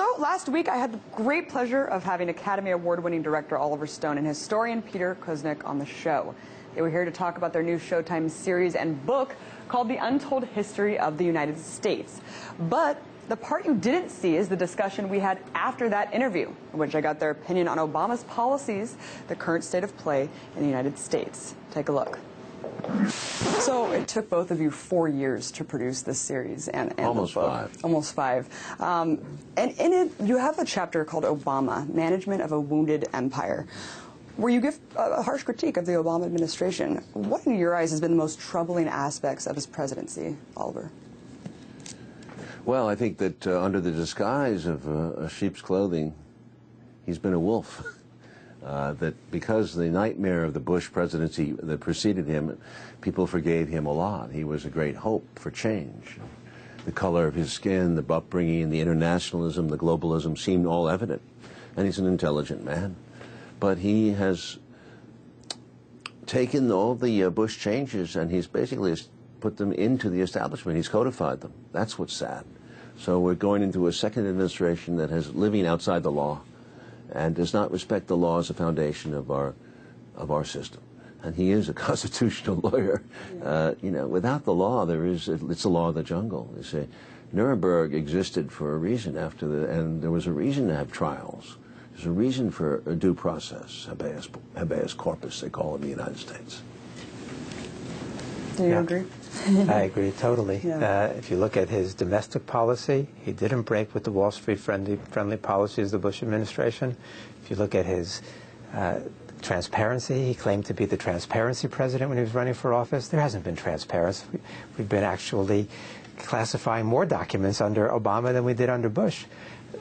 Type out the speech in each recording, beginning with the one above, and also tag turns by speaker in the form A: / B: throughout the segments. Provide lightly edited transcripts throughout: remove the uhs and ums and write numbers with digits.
A: So last week I had the great pleasure of having Academy Award-winning director Oliver Stone and historian Peter Kuznick on the show. They were here to talk about their new Showtime series and book called The Untold History of the United States. But the part you didn't see is the discussion we had after that interview, in which I got their opinion on Obama's policies, the current state of play in the United States. Take a look. So it took both of you 4 years to produce this series and
B: almost
A: the book.
B: 5.
A: Almost 5. And in it, you have a chapter called Obama, Management of a Wounded Empire, where you give a harsh critique of the Obama administration. What, in your eyes, has been the most troubling aspects of his presidency, Oliver?
B: Well, I think that under the disguise of a sheep's clothing, he's been a wolf. That because the nightmare of the Bush presidency that preceded him, people forgave him a lot. He was a great hope for change. The color of his skin, the upbringing, the internationalism, the globalism seemed all evident. And he's an intelligent man. But he has taken all the Bush changes and he's basically put them into the establishment. He's codified them. That's what's sad. So we're going into a second administration that is living outside the law and does not respect the law as a foundation of our system. And he is a constitutional lawyer. You know, without the law, it's the law of the jungle. They say Nuremberg existed for a reason and there was a reason to have trials. There's a reason for a due process, habeas corpus, they call it in the United States.
A: Do you agree?
C: I agree totally.
A: Yeah.
C: If you look at his domestic policy, he didn't break with the Wall Street friendly policies of the Bush administration. If you look at his transparency, he claimed to be the transparency president when he was running for office. There hasn't been transparency. We've been actually classifying more documents under Obama than we did under Bush.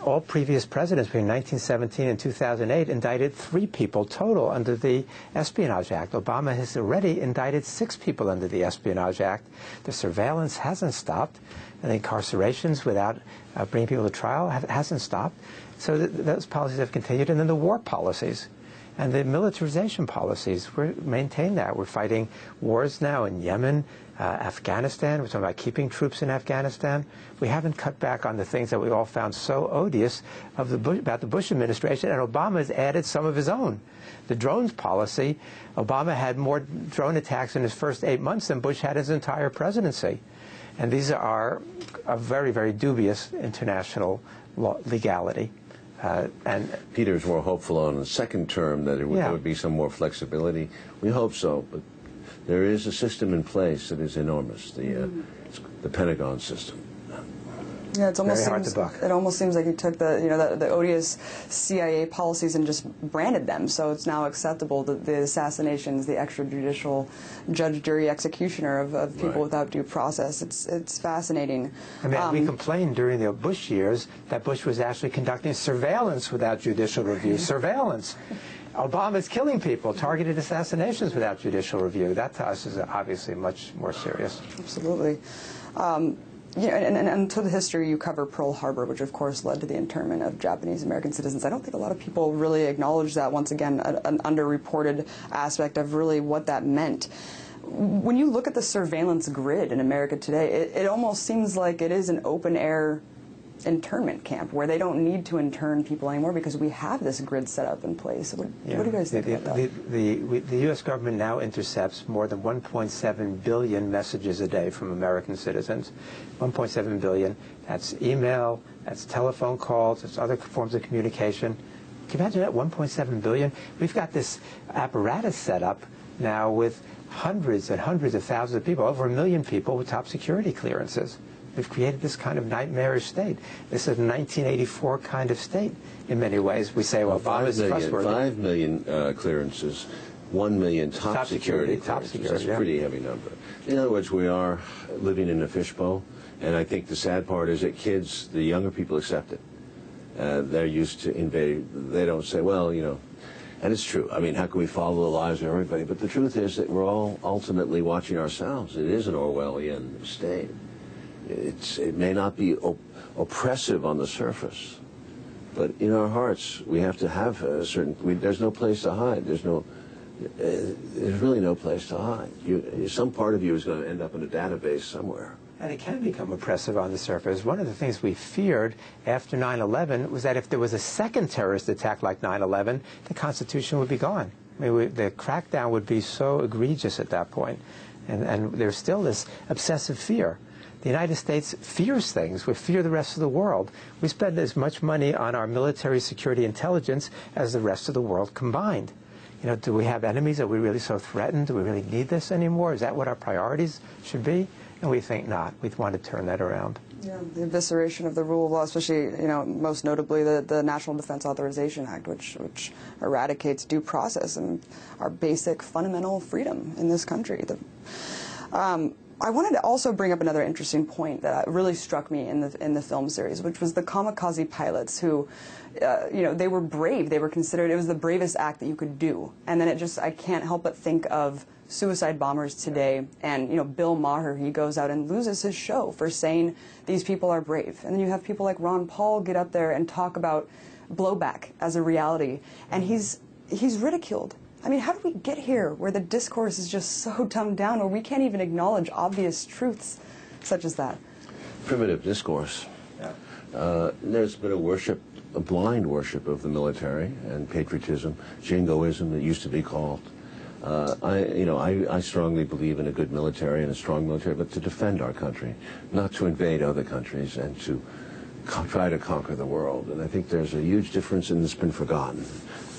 C: All previous presidents between 1917 and 2008 indicted 3 people total under the Espionage Act. Obama has already indicted 6 people under the Espionage Act. The surveillance hasn't stopped, and the incarcerations without bringing people to trial hasn't stopped. So those policies have continued. And then the war policies and the militarization policies, we maintain that. We're fighting wars now in Yemen, Afghanistan. We're talking about keeping troops in Afghanistan. We haven't cut back on the things that we all found so odious about the Bush administration, and Obama has added some of his own. The drones policy, Obama had more drone attacks in his first 8 months than Bush had his entire presidency. And these are a very, very dubious international legality. And
B: Peter's more hopeful on the second term that there would be some more flexibility. We hope so, but there is a system in place that is enormous, the Pentagon system.
A: Yeah, it almost seems like he took the odious CIA policies and just branded them. So it's now acceptable that the assassinations, the extrajudicial judge, jury, executioner of people without due process. It's fascinating.
C: I mean, we complained during the Bush years that Bush was actually conducting surveillance without judicial review. Surveillance. Obama's killing people, targeted assassinations without judicial review. That to us is obviously much more serious.
A: Absolutely. And to the history, you cover Pearl Harbor, which of course led to the internment of Japanese American citizens. I don't think a lot of people really acknowledge that, once again, an underreported aspect of really what that meant. When you look at the surveillance grid in America today, it almost seems like it is an open-air internment camp where they don't need to intern people anymore because we have this grid set up in place. What do you guys think about that?
C: The U.S. government now intercepts more than 1.7 billion messages a day from American citizens. 1.7 billion. That's email, that's telephone calls, that's other forms of communication. Can you imagine that? 1.7 billion? We've got this apparatus set up now with hundreds and hundreds of thousands of people, over 1 million people with top security clearances. We've created this kind of nightmarish state. This is a 1984 kind of state in many ways. We say, well, Obama's trustworthy.
B: 5 million clearances, 1 million top security clearances. That's a pretty heavy number. In other words, we are living in a fishbowl, and I think the sad part is that kids, the younger people, accept it. They're used to invade. They don't say, well, you know, and it's true. I mean, how can we follow the lives of everybody? But the truth is that we're all ultimately watching ourselves. It is an Orwellian state. It may not be oppressive on the surface, but in our hearts we have to have a certain. There's no place to hide. There's really no place to hide. Some part of you is going to end up in a database somewhere.
C: And it can become oppressive on the surface. One of the things we feared after 9/11 was that if there was a second terrorist attack like 9/11, the Constitution would be gone. I mean, the crackdown would be so egregious at that point. And there's still this obsessive fear. The United States fears things. We fear the rest of the world. We spend as much money on our military security intelligence as the rest of the world combined. You know, do we have enemies? Are we really so threatened? Do we really need this anymore? Is that what our priorities should be? And we think not. We want to turn that around.
A: Yeah, the evisceration of the rule of law, especially, you know, most notably the National Defense Authorization Act, which eradicates due process and our basic fundamental freedom in this country. I wanted to also bring up another interesting point that really struck me in the film series, which was the kamikaze pilots who, you know, they were brave. They were considered, it was the bravest act that you could do. And then I can't help but think of suicide bombers today, and, you know, Bill Maher, he goes out and loses his show for saying these people are brave. And then you have people like Ron Paul get up there and talk about blowback as a reality, and he's ridiculed. I mean, how did we get here where the discourse is just so dumbed down, where we can't even acknowledge obvious truths such as that?
B: Primitive discourse. Yeah. There's been a blind worship of the military and patriotism, jingoism, it used to be called. I strongly believe in a good military and a strong military, but to defend our country, not to invade other countries and to try to conquer the world. And I think there's a huge difference, and it's been forgotten.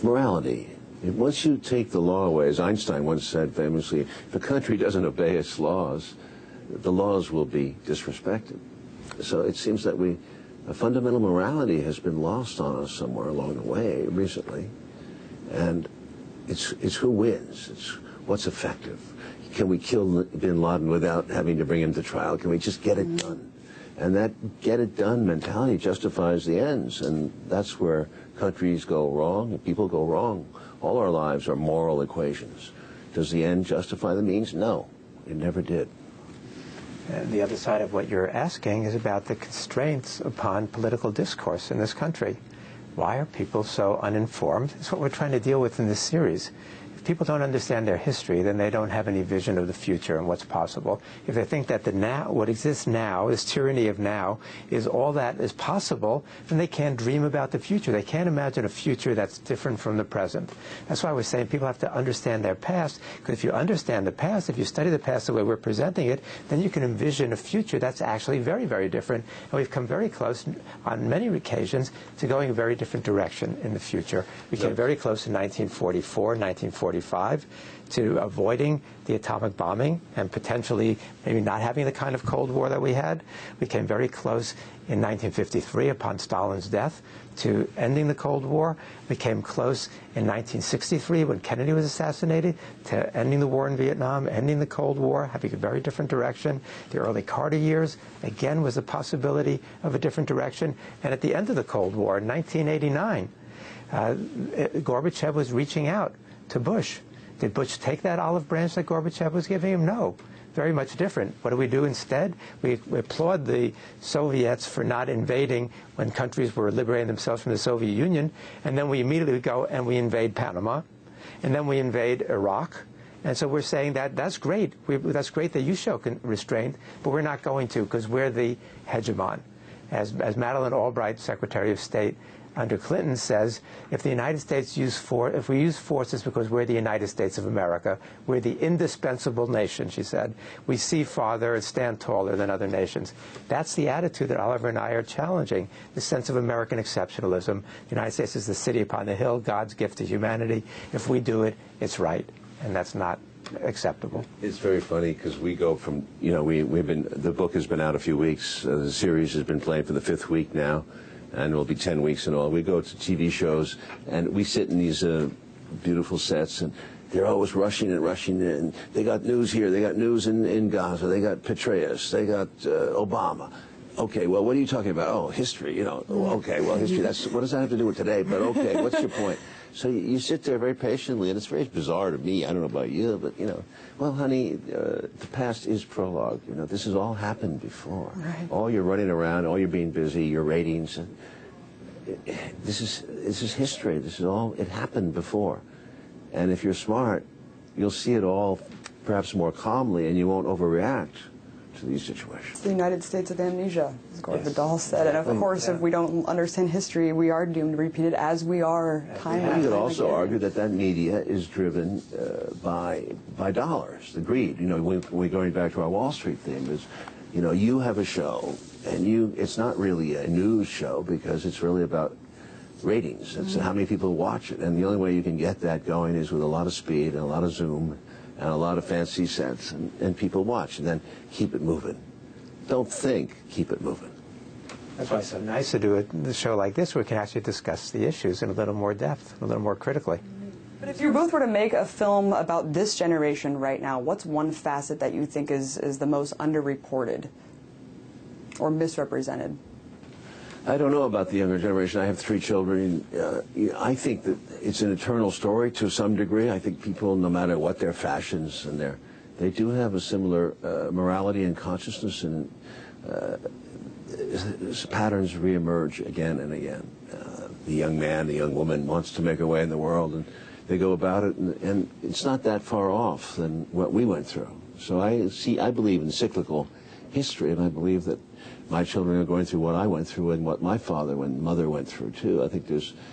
B: Morality. Once you take the law away, as Einstein once said famously, if a country doesn't obey its laws, the laws will be disrespected. So it seems that a fundamental morality has been lost on us somewhere along the way recently. And it's who wins. It's what's effective. Can we kill bin Laden without having to bring him to trial? Can we just get it done? And that get-it-done mentality justifies the ends, and that's where countries go wrong and people go wrong. All our lives are moral equations. Does the end justify the means? No, it never did.
C: And the other side of what you're asking is about the constraints upon political discourse in this country. Why are people so uninformed? It's what we're trying to deal with in this series. If people don't understand their history, then they don't have any vision of the future and what's possible. If they think that what exists now, this tyranny of now, is all that is possible, then they can't dream about the future. They can't imagine a future that's different from the present. That's why we're saying people have to understand their past, because if you understand the past, if you study the past the way we're presenting it, then you can envision a future that's actually very, very different. And we've come very close on many occasions to going a very different direction in the future. We came very close in 1944, 1945, to avoiding the atomic bombing and potentially maybe not having the kind of Cold War that we had. We came very close in 1953 upon Stalin's death to ending the Cold War. We came close in 1963 when Kennedy was assassinated to ending the war in Vietnam, ending the Cold War, having a very different direction. The early Carter years, again, was a possibility of a different direction. And at the end of the Cold War in 1989, Gorbachev was reaching out to Bush. Did Bush take that olive branch that Gorbachev was giving him? No. Very much different. What do we do instead? We applaud the Soviets for not invading when countries were liberating themselves from the Soviet Union, and then we immediately go and we invade Panama, and then we invade Iraq. And so we're saying that's great. That's great that you show restraint, but we're not going to, because we're the hegemon. As Madeleine Albright, Secretary of State under Clinton, says, if the United States if we use force, it's because we're the United States of America. We're the indispensable nation, she said. We see farther and stand taller than other nations. That's the attitude that Oliver and I are challenging, the sense of American exceptionalism. The United States is the city upon the hill, God's gift to humanity. If we do it, it's right, and that's not acceptable.
B: It's very funny because we go from, the book has been out a few weeks. The series has been playing for the 5th week now, and will be 10 weeks in all. We go to TV shows, and we sit in these beautiful sets, and they're always rushing in. They got news here, they got news in Gaza, they got Petraeus, they got Obama. Okay, well, what are you talking about? Oh, history, Okay, well, history, what does that have to do with today? But okay, what's your point? So you sit there very patiently, and it's very bizarre to me. I don't know about you, but, well, honey, the past is prologue. This has all happened before.
A: Right.
B: All you're running around, all you're being busy, your ratings. And this is history. This is all, it happened before. And if you're smart, you'll see it all perhaps more calmly, and you won't overreact. to these situations.
A: It's the United States of amnesia, as Gore Vidal said. And of course, if we don't understand history, we are doomed to repeat it as we are time and time
B: You could also
A: again.
B: argue that media is driven by dollars, the greed. You know, we're going back to our Wall Street theme. Is, you know, you have a show, and it's not really a news show because it's really about ratings. It's how many people watch it, and the only way you can get that going is with a lot of speed and a lot of zoom and a lot of fancy sets, and people watch, and then keep it moving. Don't think, keep it moving.
C: That's why it's so nice to do a show like this where we can actually discuss the issues in a little more depth, a little more critically.
A: But if you both were to make a film about this generation right now, what's one facet that you think is the most underreported or misrepresented?
B: I don't know about the younger generation. I have 3 children. I think that it's an eternal story to some degree. I think people, no matter what their fashions and they do have a similar morality and consciousness, and patterns reemerge again and again. The young man, the young woman wants to make her way in the world, and they go about it, and it's not that far off than what we went through. So I believe in cyclical history, and I believe that my children are going through what I went through and what my father and mother went through too. I think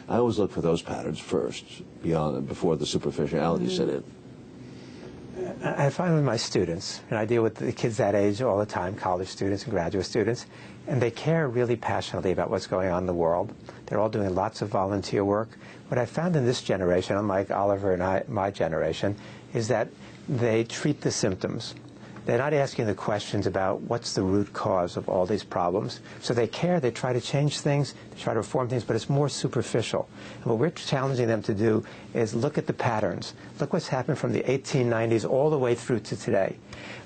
B: I always look for those patterns first, before the superficiality set in.
C: I find with my students, and I deal with the kids that age all the time, college students and graduate students, and they care really passionately about what's going on in the world. They're all doing lots of volunteer work. What I found in this generation, unlike Oliver and my generation, is that they treat the symptoms. They're not asking the questions about what's the root cause of all these problems. So they care, they try to change things, they try to reform things, but it's more superficial. And what we're challenging them to do is look at the patterns. Look what's happened from the 1890s all the way through to today.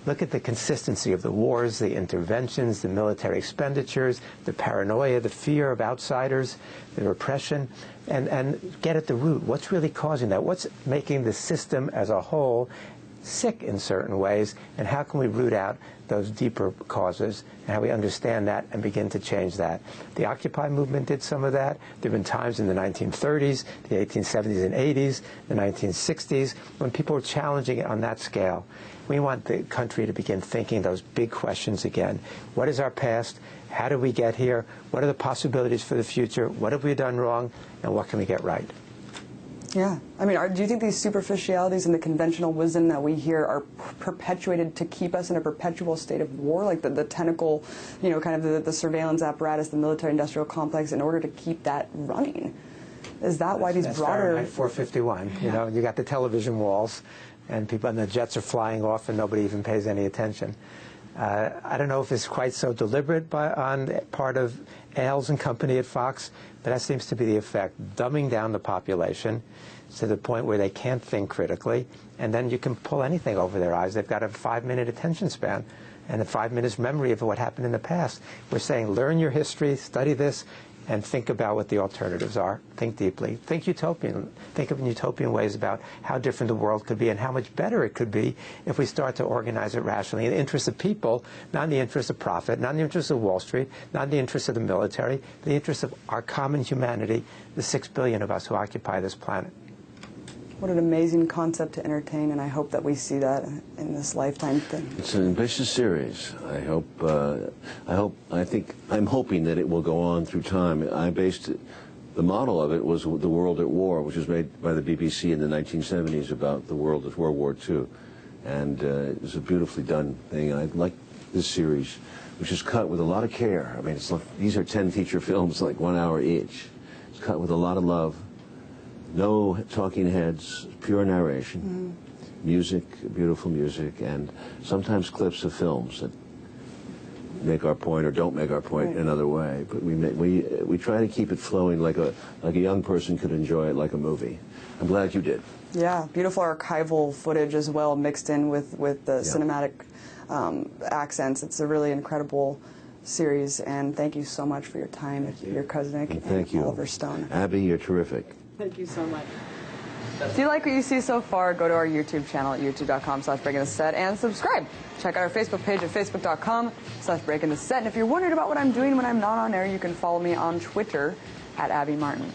C: Look at the consistency of the wars, the interventions, the military expenditures, the paranoia, the fear of outsiders, the repression, and get at the root. What's really causing that? What's making the system as a whole sick in certain ways, and how can we root out those deeper causes, and how we understand that and begin to change that. The Occupy movement did some of that. There have been times in the 1930s, the 1870s and 80s, the 1960s, when people were challenging it on that scale. We want the country to begin thinking those big questions again. What is our past? How did we get here? What are the possibilities for the future? What have we done wrong? And what can we get right?
A: Yeah. I mean, do you think these superficialities and the conventional wisdom that we hear are perpetuated to keep us in a perpetual state of war, like the tentacle, you know, kind of the surveillance apparatus, the military-industrial complex, in order to keep that running? Is that why these broader...
C: Fahrenheit 451, you know, you got the television walls, and people, and the jets are flying off, and nobody even pays any attention. I don't know if it's quite so deliberate on the part of Ailes and company at Fox, but that seems to be the effect, dumbing down the population to the point where they can't think critically, and then you can pull anything over their eyes. They've got a 5-minute attention span and a 5 minutes memory of what happened in the past. We're saying learn your history, study this, and think about what the alternatives are. Think deeply. Think utopian. Think of utopian ways about how different the world could be and how much better it could be if we start to organize it rationally in the interest of people, not in the interest of profit, not in the interest of Wall Street, not in the interest of the military, but the interest of our common humanity, the 6 billion of us who occupy this planet.
A: What an amazing concept to entertain, and I hope that we see that in this lifetime thing.
B: It's an ambitious series. I'm hoping that it will go on through time. The model of it was The World at War, which was made by the BBC in the 1970s about the world as World War II. And it was a beautifully done thing. I like this series, which is cut with a lot of care. I mean, these are 10 feature films, like 1 hour each. It's cut with a lot of love. No talking heads, pure narration, music, beautiful music, and sometimes clips of films that make our point or don't make our point another way. But we try to keep it flowing like a young person could enjoy it like a movie. I'm glad you did.
A: Yeah, beautiful archival footage as well, mixed in with the cinematic accents. It's a really incredible series, and thank you so much for your time, Peter Kuznick and Oliver Stone.
B: Abby, you're terrific.
A: Thank you so much. If you like what you see so far, go to our YouTube channel at youtube.com/breakingtheset and subscribe. Check out our Facebook page at facebook.com/breakingtheset. And if you're wondering about what I'm doing when I'm not on air, you can follow me on Twitter at Abby Martin.